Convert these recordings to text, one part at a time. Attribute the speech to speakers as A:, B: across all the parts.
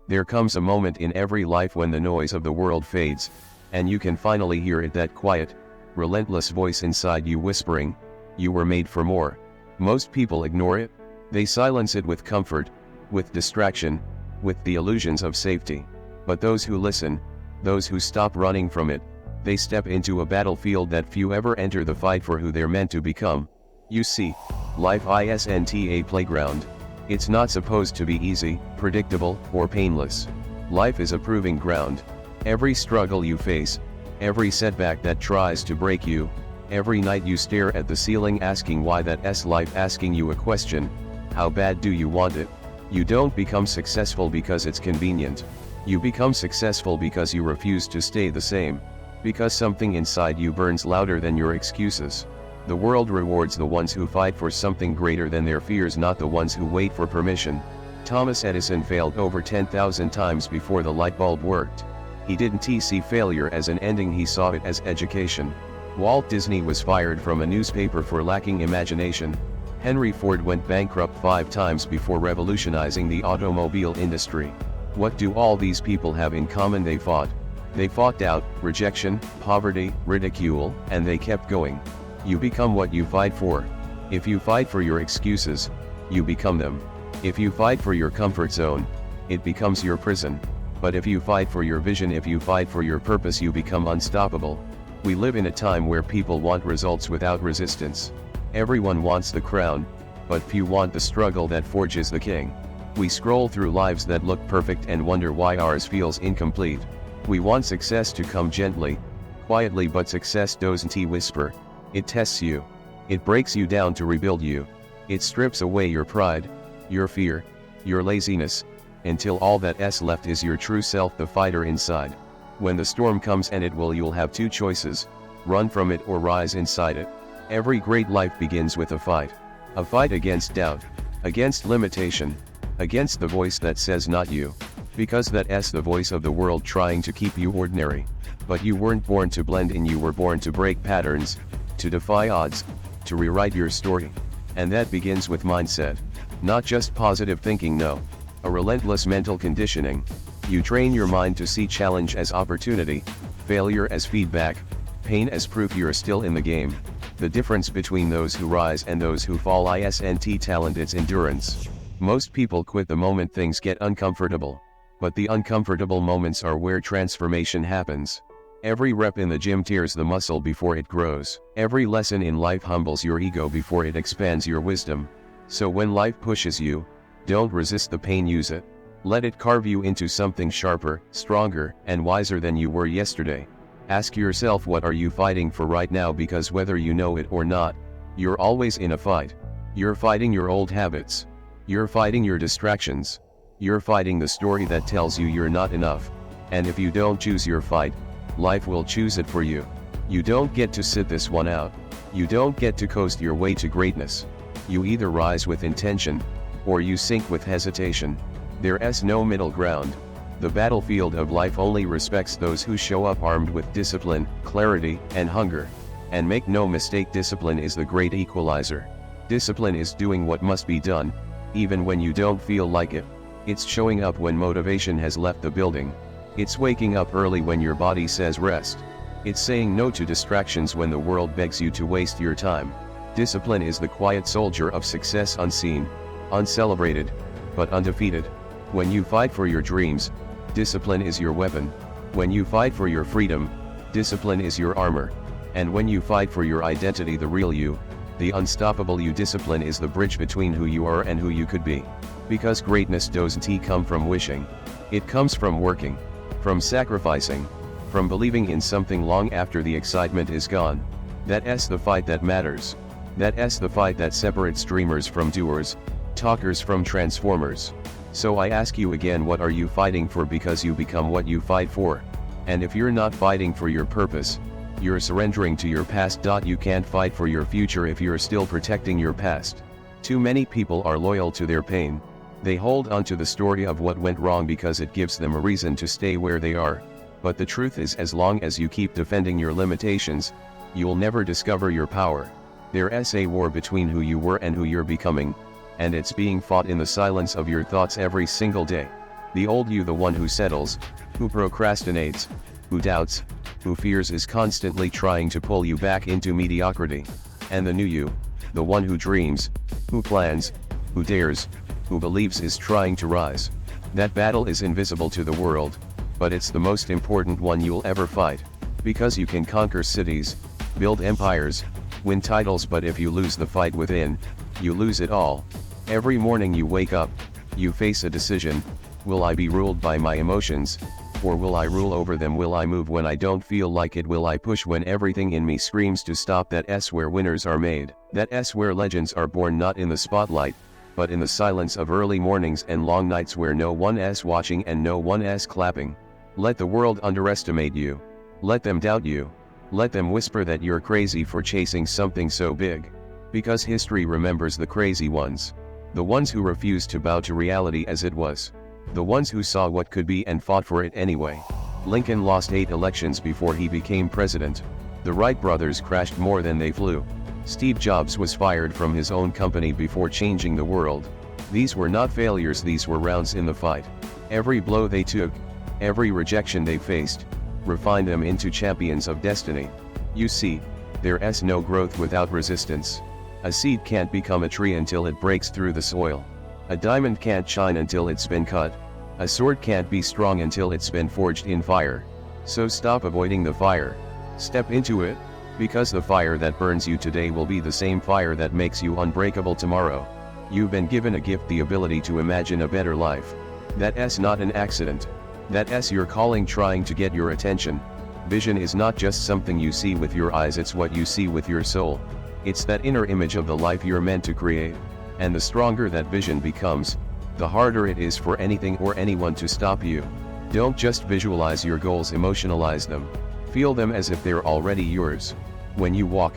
A: There comes a moment in every life when the noise of the world fades, and you can finally hear it, that quiet, relentless voice inside you whispering, "You were made for more." Most people ignore it. They silence it with comfort, with distraction, with the illusions of safety. But those who listen, those who stop running from it, they step into a battlefield that few ever enter, the fight for who they're meant to become. You see, life isn't a playground. It's not supposed to be easy, predictable, or painless. Life is a proving ground. Every struggle you face, every setback that tries to break you, every night you stare at the ceiling asking why, that's life asking you a question: how bad do you want it? You don't become successful because it's convenient. You become successful because you refuse to stay the same. Because something inside you burns louder than your excuses. The world rewards the ones who fight for something greater than their fears, not the ones who wait for permission. Thomas Edison failed over 10,000 times before the light bulb worked. He didn't see failure as an ending, he saw it as education. Walt Disney was fired from a newspaper for lacking imagination. Henry Ford went bankrupt 5 times before revolutionizing the automobile industry. What do all these people have in common? They fought doubt, rejection, poverty, ridicule, and they kept going. You become what you fight for. If you fight for your excuses, you become them. If you fight for your comfort zone, it becomes your prison. But if you fight for your vision, if you fight for your purpose, you become unstoppable. We live in a time where people want results without resistance. Everyone wants the crown, but few want the struggle that forges the king. We scroll through lives that look perfect and wonder why ours feels incomplete. We want success to come gently, quietly, but success doesn't whisper. It tests you. It breaks you down to rebuild you. It strips away your pride, your fear, your laziness, until all that's left is your true self, the fighter inside. When the storm comes, and it will, you'll have 2 choices: run from it or rise inside it. Every great life begins with a fight. A fight against doubt, against limitation, against the voice that says not you. Because that's the voice of the world trying to keep you ordinary. But you weren't born to blend in, you were born to break patterns, to defy odds, to rewrite your story. And that begins with mindset. Not just positive thinking, no. A relentless mental conditioning. You train your mind to see challenge as opportunity, failure as feedback, pain as proof you're still in the game. The difference between those who rise and those who fall isn't talent, it's endurance. Most people quit the moment things get uncomfortable. But the uncomfortable moments are where transformation happens. Every rep in the gym tears the muscle before it grows. Every lesson in life humbles your ego before it expands your wisdom. So when life pushes you, don't resist the pain, use it. Let it carve you into something sharper, stronger, and wiser than you were yesterday. Ask yourself, what are you fighting for right now? Because whether you know it or not, you're always in a fight. You're fighting your old habits. You're fighting your distractions. You're fighting the story that tells you you're not enough. And if you don't choose your fight, life will choose it for you. You don't get to sit this one out. You don't get to coast your way to greatness. You either rise with intention, or you sink with hesitation. There's no middle ground. The battlefield of life only respects those who show up armed with discipline, clarity, and hunger. And make no mistake, discipline is the great equalizer. Discipline is doing what must be done, even when you don't feel like it. It's showing up when motivation has left the building. It's waking up early when your body says rest. It's saying no to distractions when the world begs you to waste your time. Discipline is the quiet soldier of success, unseen, uncelebrated, but undefeated. When you fight for your dreams, discipline is your weapon. When you fight for your freedom, discipline is your armor. And when you fight for your identity, the real you, the unstoppable you, discipline is the bridge between who you are and who you could be. Because greatness doesn't come from wishing. It comes from working, from sacrificing, from believing in something long after the excitement is gone. That's the fight that matters. That's the fight that separates dreamers from doers, talkers from transformers. So I ask you again, what are you fighting for? Because you become what you fight for. And if you're not fighting for your purpose, you're surrendering to your past. You can't fight for your future if you're still protecting your past. Too many people are loyal to their pain. They hold on to the story of what went wrong because it gives them a reason to stay where they are. But the truth is, as long as you keep defending your limitations, you'll never discover your power. There's a war between who you were and who you're becoming, and it's being fought in the silence of your thoughts every single day. The old you, the one who settles, who procrastinates, who doubts, who fears, is constantly trying to pull you back into mediocrity. And the new you, the one who dreams, who plans, who dares, who believes, is trying to rise. That battle is invisible to the world, but it's the most important one you'll ever fight. Because you can conquer cities, build empires, win titles, but if you lose the fight within, you lose it all. Every morning you wake up, you face a decision: will I be ruled by my emotions, or will I rule over them? Will I move when I don't feel like it? Will I push when everything in me screams to stop? That's where winners are made. That's where legends are born, not in the spotlight, but in the silence of early mornings and long nights where no one's watching and no one's clapping. Let the world underestimate you. Let them doubt you. Let them whisper that you're crazy for chasing something so big. Because history remembers the crazy ones. The ones who refused to bow to reality as it was. The ones who saw what could be and fought for it anyway. Lincoln lost 8 elections before he became president. The Wright brothers crashed more than they flew. Steve Jobs was fired from his own company before changing the world. These were not failures, these were rounds in the fight. Every blow they took, every rejection they faced, refined them into champions of destiny. You see, there's no growth without resistance. A seed can't become a tree until it breaks through the soil. A diamond can't shine until it's been cut. A sword can't be strong until it's been forged in fire. So stop avoiding the fire. Step into it, because the fire that burns you today will be the same fire that makes you unbreakable tomorrow. You've been given a gift, the ability to imagine a better life. That's not an accident. That's your calling trying to get your attention. Vision is not just something you see with your eyes, it's what you see with your soul. It's that inner image of the life you're meant to create. And the stronger that vision becomes, the harder it is for anything or anyone to stop you. Don't just visualize your goals, emotionalize them. Feel them as if they're already yours. When you walk,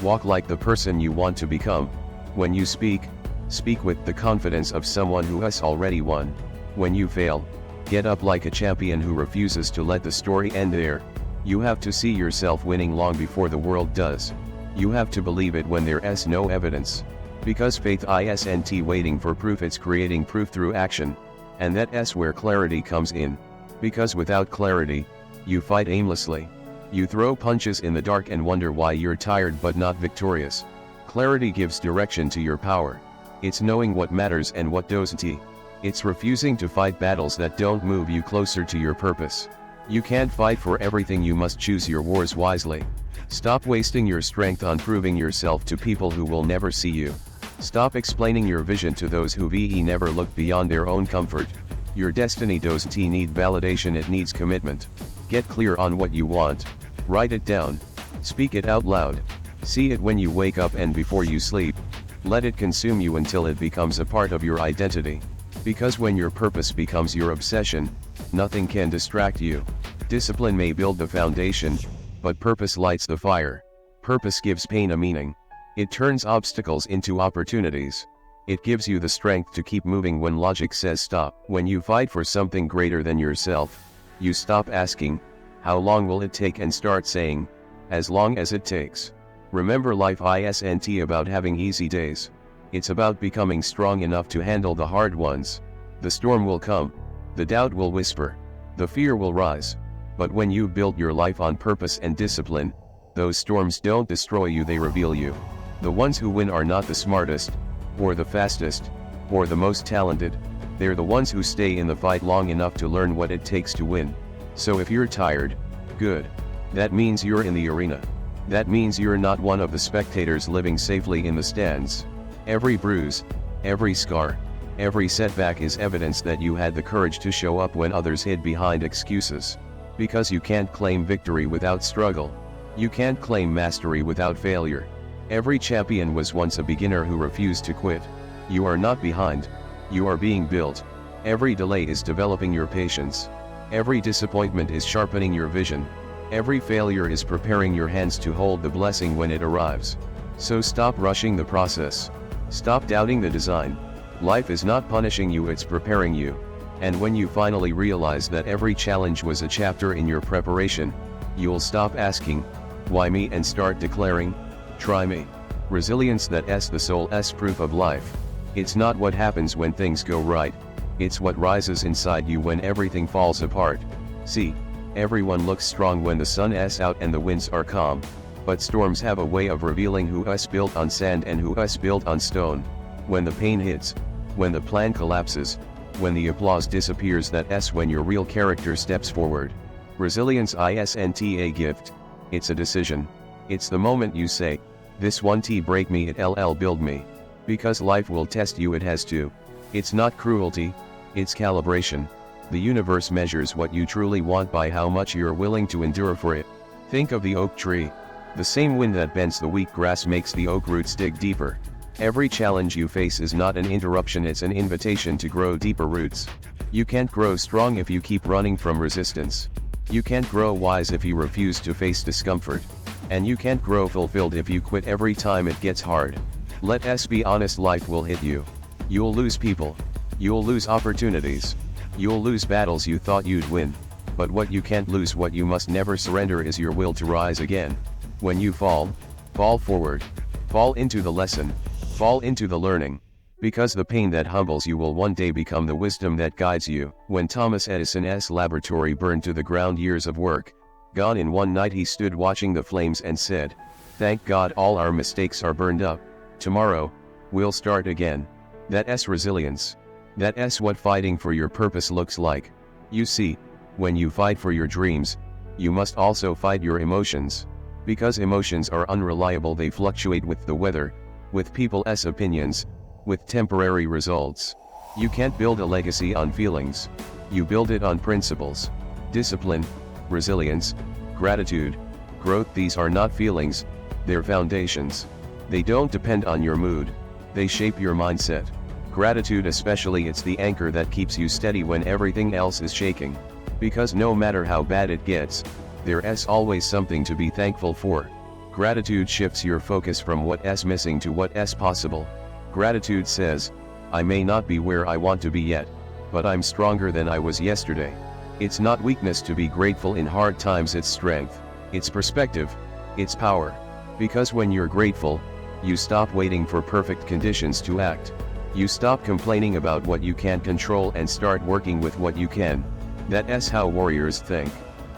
A: walk like the person you want to become. When you speak, speak with the confidence of someone who has already won. When you fail, get up like a champion who refuses to let the story end there. You have to see yourself winning long before the world does. You have to believe it when there's no evidence. Because faith isn't waiting for proof, it's creating proof through action. And that's where clarity comes in. Because without clarity, you fight aimlessly. You throw punches in the dark and wonder why you're tired but not victorious. Clarity gives direction to your power. It's knowing what matters and what doesn't. It's refusing to fight battles that don't move you closer to your purpose. You can't fight for everything, you must choose your wars wisely. Stop wasting your strength on proving yourself to people who will never see you. Stop explaining your vision to those who never look beyond their own comfort. Your destiny doesn't need validation, it needs commitment. Get clear on what you want. Write it down. Speak it out loud. See it when you wake up and before you sleep. Let it consume you until it becomes a part of your identity. Because when your purpose becomes your obsession, nothing can distract you. Discipline may build the foundation, but purpose lights the fire. Purpose gives pain a meaning. It turns obstacles into opportunities. It gives you the strength to keep moving when logic says stop. When you fight for something greater than yourself, you stop asking, how long will it take, and start saying, as long as it takes. Remember, life isn't about having easy days. It's about becoming strong enough to handle the hard ones. The storm will come. The doubt will whisper. The fear will rise. But when you've built your life on purpose and discipline, those storms don't destroy you, they reveal you. The ones who win are not the smartest, or the fastest, or the most talented. They're the ones who stay in the fight long enough to learn what it takes to win. So if you're tired, good. That means you're in the arena. That means you're not one of the spectators living safely in the stands. Every bruise, every scar, every setback is evidence that you had the courage to show up when others hid behind excuses. Because you can't claim victory without struggle. You can't claim mastery without failure. Every champion was once a beginner who refused to quit. You are not behind. You are being built. Every delay is developing your patience. Every disappointment is sharpening your vision. Every failure is preparing your hands to hold the blessing when it arrives. So stop rushing the process. Stop doubting the design. Life is not punishing you, it's preparing you. And when you finally realize that every challenge was a chapter in your preparation, you'll stop asking, why me, and start declaring, try me. Resilience, that's the soul's proof of life. It's not what happens when things go right. It's what rises inside you when everything falls apart. See, everyone looks strong when the sun is out and the winds are calm. But storms have a way of revealing who is built on sand and who is built on stone. When the pain hits, when the plan collapses, when the applause disappears, that's when your real character steps forward. Resilience isn't a gift, it's a decision. It's the moment you say, this won't break me, it'll build me. Because life will test you, it has to. It's not cruelty, it's calibration. The universe measures what you truly want by how much you're willing to endure for it. Think of the oak tree. The same wind that bends the weak grass makes the oak roots dig deeper. Every challenge you face is not an interruption, it's an invitation to grow deeper roots. You can't grow strong if you keep running from resistance. You can't grow wise if you refuse to face discomfort. And you can't grow fulfilled if you quit every time it gets hard. Let us be honest, life will hit you. You'll lose people. You'll lose opportunities. You'll lose battles you thought you'd win. But what you can't lose, what you must never surrender, is your will to rise again. When you fall forward. Fall into the lesson. Fall into the learning. Because the pain that humbles you will one day become the wisdom that guides you. When Thomas Edison's laboratory burned to the ground, years of work gone in one night, he stood watching the flames and said, "Thank God all our mistakes are burned up. Tomorrow, we'll start again." That's resilience. That's what fighting for your purpose looks like. You see, when you fight for your dreams, you must also fight your emotions. Because emotions are unreliable, they fluctuate with the weather, with people's opinions, with temporary results. You can't build a legacy on feelings. You build it on principles. Discipline, resilience, gratitude, growth, these are not feelings, they're foundations. They don't depend on your mood. They shape your mindset. Gratitude especially, it's the anchor that keeps you steady when everything else is shaking. Because no matter how bad it gets, there's always something to be thankful for. Gratitude shifts your focus from what's missing to what's possible. Gratitude says, I may not be where I want to be yet, but I'm stronger than I was yesterday. It's not weakness to be grateful in hard times, it's strength, it's perspective, it's power. Because when you're grateful, you stop waiting for perfect conditions to act. You stop complaining about what you can't control and start working with what you can. That's how warriors think.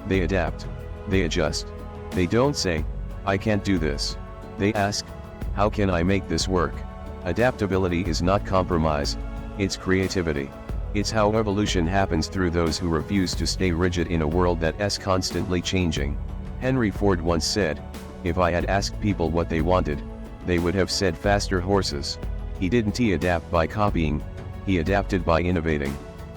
A: They adapt. They adjust. They don't say, I can't do this. They ask, how can I make this work? Adaptability is not compromise, it's creativity. It's how evolution happens, through those who refuse to stay rigid in a world that's constantly changing. Henry Ford once said, if I had asked people what they wanted, they would have said faster horses. He didn't adapt by copying, he adapted by innovating.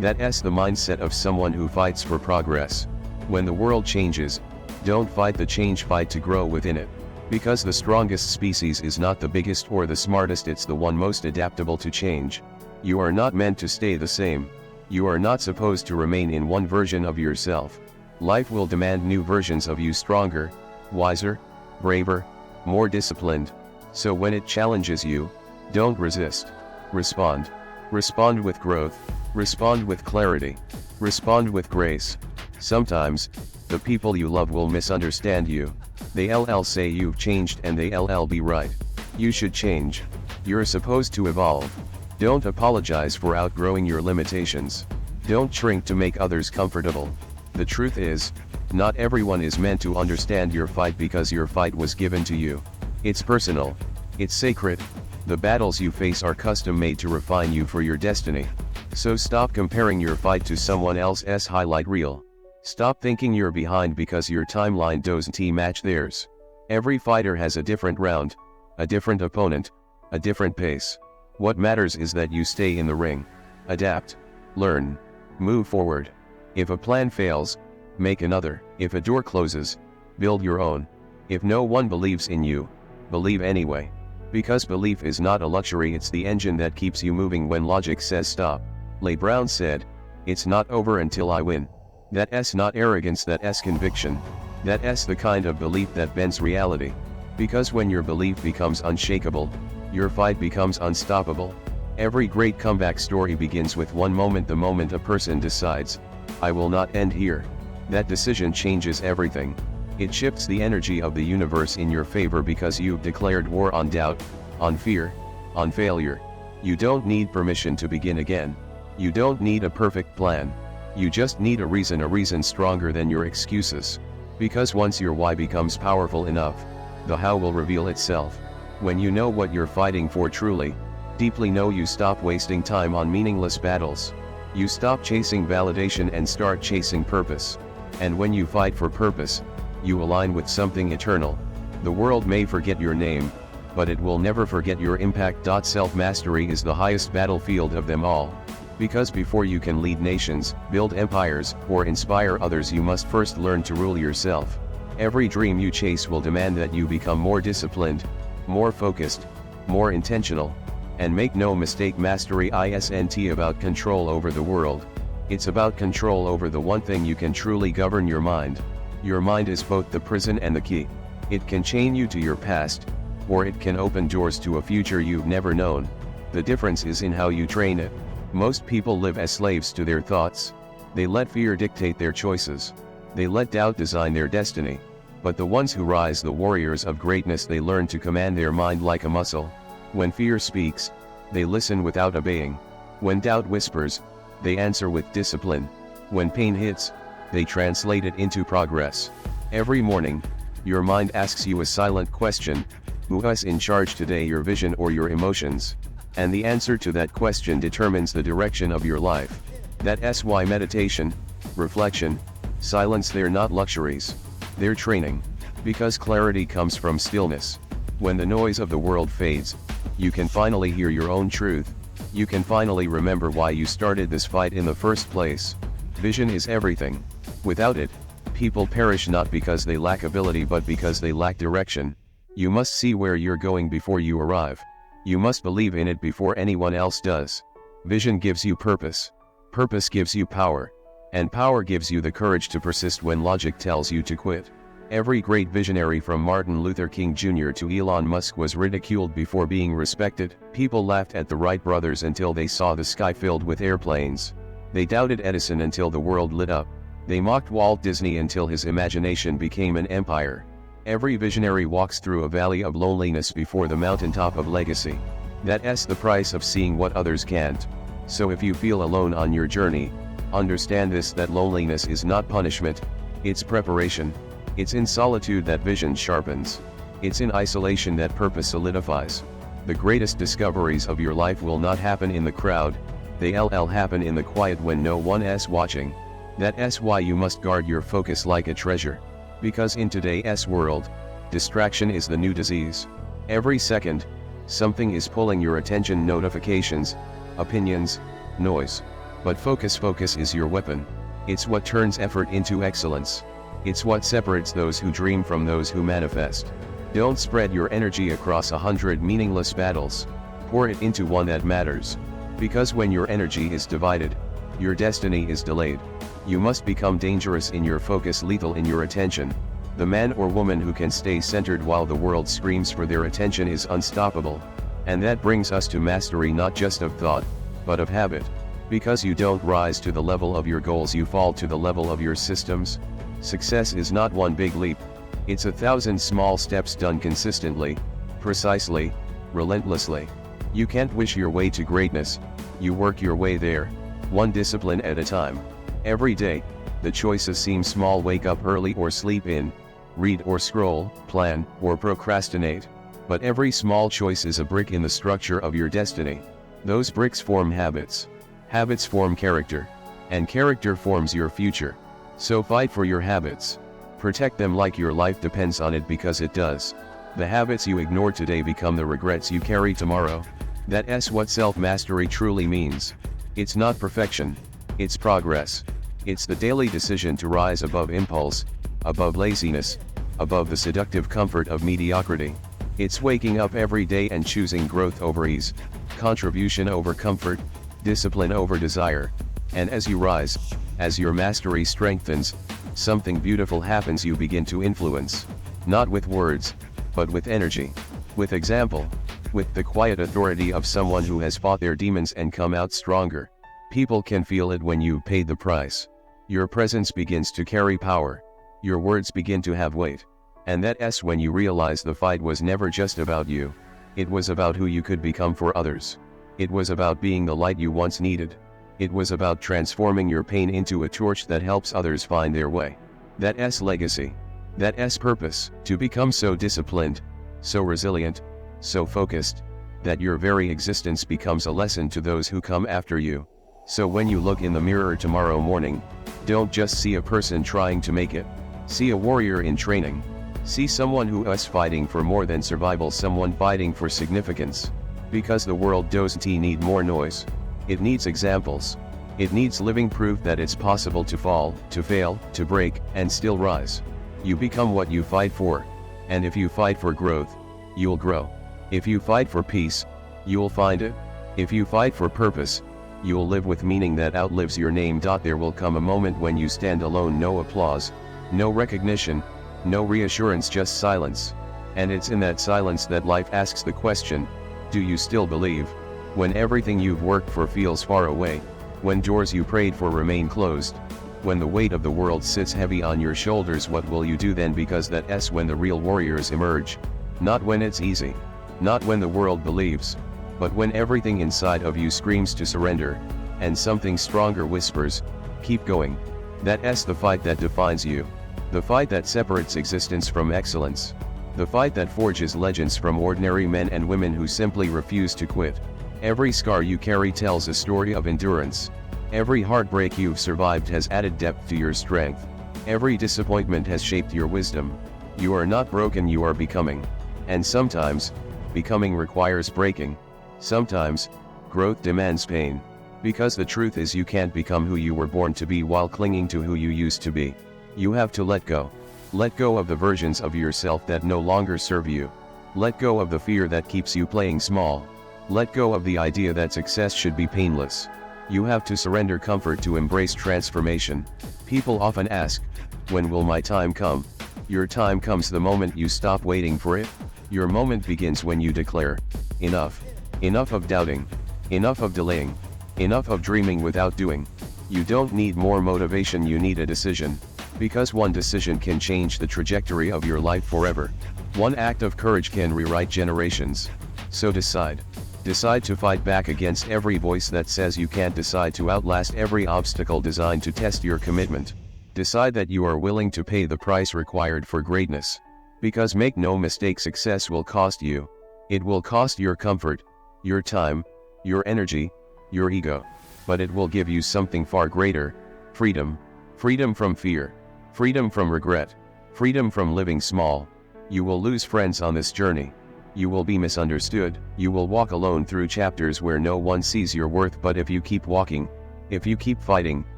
A: That's the mindset of someone who fights for progress. When the world changes, don't fight the change, fight to grow within it. Because the strongest species is not the biggest or the smartest, it's the one most adaptable to change. You are not meant to stay the same. You are not supposed to remain in one version of yourself. Life will demand new versions of you, stronger, wiser, braver, more disciplined. So when it challenges you, don't resist. Respond. Respond with growth. Respond with clarity. Respond with grace. Sometimes, the people you love will misunderstand you. They'll say you've changed, and they'll be right. You should change. You're supposed to evolve. Don't apologize for outgrowing your limitations. Don't shrink to make others comfortable. The truth is, not everyone is meant to understand your fight, because your fight was given to you. It's personal. It's sacred. The battles you face are custom made to refine you for your destiny. So stop comparing your fight to someone else's highlight reel. Stop thinking you're behind because your timeline doesn't match theirs. Every fighter has a different round, a different opponent, a different pace. What matters is that you stay in the ring. Adapt, learn, move forward. If a plan fails, make another. If a door closes, build your own. If no one believes in you, believe anyway. Because belief is not a luxury, it's the engine that keeps you moving when logic says stop. Les Brown said, it's not over until I win. That's not arrogance, that's conviction. That's the kind of belief that bends reality. Because when your belief becomes unshakable, your fight becomes unstoppable. Every great comeback story begins with one moment, the moment a person decides, I will not end here. That decision changes everything. It shifts the energy of the universe in your favor, because you've declared war on doubt, on fear, on failure. You don't need permission to begin again. You don't need a perfect plan. You just need a reason stronger than your excuses. Because once your why becomes powerful enough, the how will reveal itself. When you know what you're fighting for truly, deeply know, you stop wasting time on meaningless battles. You stop chasing validation and start chasing purpose. And when you fight for purpose, you align with something eternal. The world may forget your name, but it will never forget your impact. Self-mastery is the highest battlefield of them all. Because before you can lead nations, build empires, or inspire others, you must first learn to rule yourself. Every dream you chase will demand that you become more disciplined, more focused, more intentional. And make no mistake, mastery isn't about control over the world. It's about control over the one thing you can truly govern: your mind. Your mind is both the prison and the key. It can chain you to your past, or it can open doors to a future you've never known. The difference is in how you train it. Most people live as slaves to their thoughts. They let fear dictate their choices. They let doubt design their destiny. But the ones who rise, the warriors of greatness, they learn to command their mind like a muscle. When fear speaks, they listen without obeying. When doubt whispers, they answer with discipline. When pain hits, they translate it into progress. Every morning, your mind asks you a silent question: who's in charge today, your vision or your emotions? And the answer to that question determines the direction of your life. That's why meditation, reflection, silence, they're not luxuries. They're training. Because clarity comes from stillness. When the noise of the world fades, you can finally hear your own truth. You can finally remember why you started this fight in the first place. Vision is everything. Without it, people perish, not because they lack ability but because they lack direction. You must see where you're going before you arrive. You must believe in it before anyone else does. Vision gives you purpose. Purpose gives you power. And power gives you the courage to persist when logic tells you to quit. Every great visionary, from Martin Luther King Jr. to Elon Musk, was ridiculed before being respected. People laughed at the Wright brothers until they saw the sky filled with airplanes. They doubted Edison until the world lit up. They mocked Walt Disney until his imagination became an empire. Every visionary walks through a valley of loneliness before the mountaintop of legacy. That's the price of seeing what others can't. So if you feel alone on your journey, understand this: that loneliness is not punishment, it's preparation. It's in solitude that vision sharpens. It's in isolation that purpose solidifies. The greatest discoveries of your life will not happen in the crowd, they'll happen in the quiet when no one's watching. That's why you must guard your focus like a treasure. Because in today's world, distraction is the new disease. Every second, something is pulling your attention: notifications, opinions, noise. But focus is your weapon. It's what turns effort into excellence. It's what separates those who dream from those who manifest. Don't spread your energy across 100 meaningless battles. Pour it into one that matters. Because when your energy is divided, your destiny is delayed. You must become dangerous in your focus, lethal in your attention. The man or woman who can stay centered while the world screams for their attention is unstoppable. And that brings us to mastery, not just of thought, but of habit. Because you don't rise to the level of your goals, you fall to the level of your systems. Success is not one big leap. It's 1,000 small steps done consistently, precisely, relentlessly. You can't wish your way to greatness, you work your way there, one discipline at a time. Every day, the choices seem small: wake up early or sleep in, read or scroll, plan or procrastinate. But every small choice is a brick in the structure of your destiny. Those bricks form habits. Habits form character. And character forms your future. So fight for your habits. Protect them like your life depends on it, because it does. The habits you ignore today become the regrets you carry tomorrow. That's what self-mastery truly means. It's not perfection. It's progress. It's the daily decision to rise above impulse, above laziness, above the seductive comfort of mediocrity. It's waking up every day and choosing growth over ease, contribution over comfort, discipline over desire. And as you rise, as your mastery strengthens, something beautiful happens. You begin to influence, not with words, but with energy, with example, with the quiet authority of someone who has fought their demons and come out stronger. People can feel it when you've paid the price. Your presence begins to carry power. Your words begin to have weight. And that's when you realize the fight was never just about you. It was about who you could become for others. It was about being the light you once needed. It was about transforming your pain into a torch that helps others find their way. That S legacy. That S purpose, to become so disciplined, so resilient, so focused, that your very existence becomes a lesson to those who come after you. So when you look in the mirror tomorrow morning, don't just see a person trying to make it. See a warrior in training. See someone who is fighting for more than survival, someone fighting for significance. Because the world doesn't need more noise. It needs examples. It needs living proof that it's possible to fall, to fail, to break, and still rise. You become what you fight for. And if you fight for growth, you'll grow. If you fight for peace, you'll find it. If you fight for purpose, you'll live with meaning that outlives your name. There will come a moment when you stand alone, no applause, no recognition, no reassurance, just silence. And it's in that silence that life asks the question, do you still believe? When everything you've worked for feels far away, when doors you prayed for remain closed, when the weight of the world sits heavy on your shoulders, what will you do then? Because that's when the real warriors emerge. Not when it's easy. Not when the world believes. But when everything inside of you screams to surrender, and something stronger whispers, keep going. That's the fight that defines you. The fight that separates existence from excellence. The fight that forges legends from ordinary men and women who simply refuse to quit. Every scar you carry tells a story of endurance. Every heartbreak you've survived has added depth to your strength. Every disappointment has shaped your wisdom. You are not broken, you are becoming. And sometimes, becoming requires breaking. Sometimes, growth demands pain. Because the truth is, you can't become who you were born to be while clinging to who you used to be. You have to let go. Let go of the versions of yourself that no longer serve you. Let go of the fear that keeps you playing small. Let go of the idea that success should be painless. You have to surrender comfort to embrace transformation. People often ask, when will my time come? Your time comes the moment you stop waiting for it. Your moment begins when you declare, enough. Enough of doubting. Enough of delaying. Enough of dreaming without doing. You don't need more motivation, you need a decision. Because one decision can change the trajectory of your life forever. One act of courage can rewrite generations. So decide. Decide to fight back against every voice that says you can't. Decide to outlast every obstacle designed to test your commitment. Decide that you are willing to pay the price required for greatness. Because make no mistake, success will cost you. It will cost your comfort, your time, your energy, your ego. But it will give you something far greater: freedom. Freedom from fear. Freedom from regret. Freedom from living small. You will lose friends on this journey. You will be misunderstood. You will walk alone through chapters where no one sees your worth. But if you keep walking, if you keep fighting,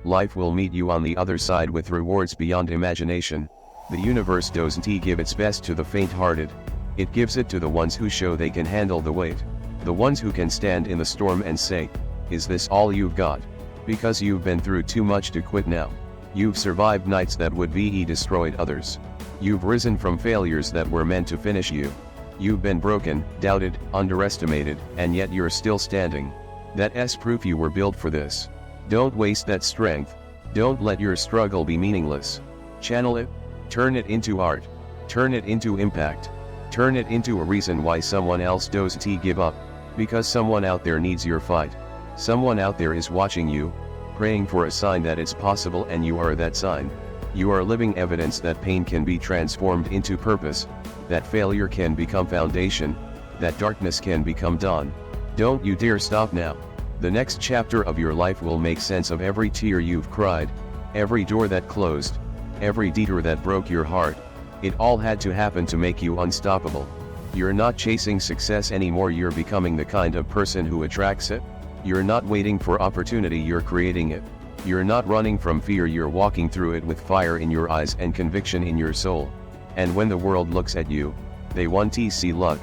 A: life will meet you on the other side with rewards beyond imagination. The universe doesn't give its best to the faint-hearted. It gives it to the ones who show they can handle the weight. The ones who can stand in the storm and say, is this all you've got? Because you've been through too much to quit now. You've survived nights that would be destroyed others. You've risen from failures that were meant to finish you. You've been broken, doubted, underestimated, and yet you're still standing. That's proof you were built for this. Don't waste that strength. Don't let your struggle be meaningless. Channel it. Turn it into art. Turn it into impact. Turn it into a reason why someone else doesn't give up. Because someone out there needs your fight. Someone out there is watching you, praying for a sign that it's possible, and you are that sign. You are living evidence that pain can be transformed into purpose, that failure can become foundation, that darkness can become dawn. Don't you dare stop now. The next chapter of your life will make sense of every tear you've cried, every door that closed, every detour that broke your heart. It all had to happen to make you unstoppable. You're not chasing success anymore, you're becoming the kind of person who attracts it. You're not waiting for opportunity, you're creating it. You're not running from fear, you're walking through it with fire in your eyes and conviction in your soul. And when the world looks at you, they won't see luck.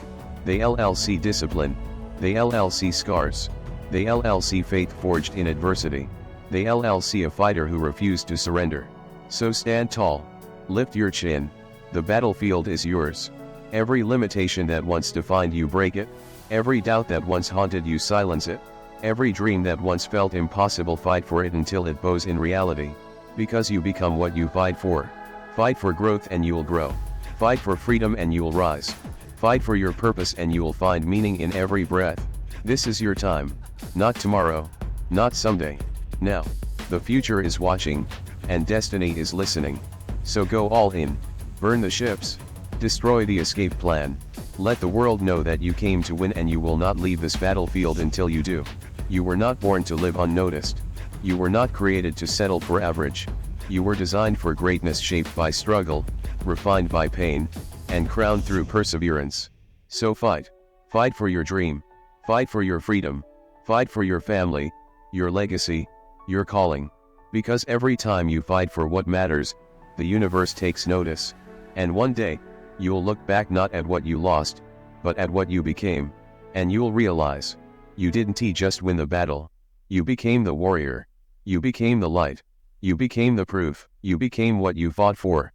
A: They see discipline. They see scars. They see faith forged in adversity. They see a fighter who refused to surrender. So stand tall. Lift your chin. The battlefield is yours. Every limitation that once defined you, break it. Every doubt that once haunted you, silence it. Every dream that once felt impossible, fight for it until it bows in reality. Because you become what you fight for. Fight for growth and you'll grow. Fight for freedom and you'll rise. Fight for your purpose and you'll find meaning in every breath. This is your time. Not tomorrow. Not someday. Now. The future is watching, and destiny is listening. So go all in. Burn the ships. Destroy the escape plan. Let the world know that you came to win and you will not leave this battlefield until you do. You were not born to live unnoticed. You were not created to settle for average. You were designed for greatness, shaped by struggle, refined by pain, and crowned through perseverance. So fight. Fight for your dream. Fight for your freedom. Fight for your family, your legacy, your calling. Because every time you fight for what matters, the universe takes notice. And one day, you'll look back not at what you lost, but at what you became. And you'll realize, you didn't just win the battle. You became the warrior. You became the light. You became the proof. You became what you fought for.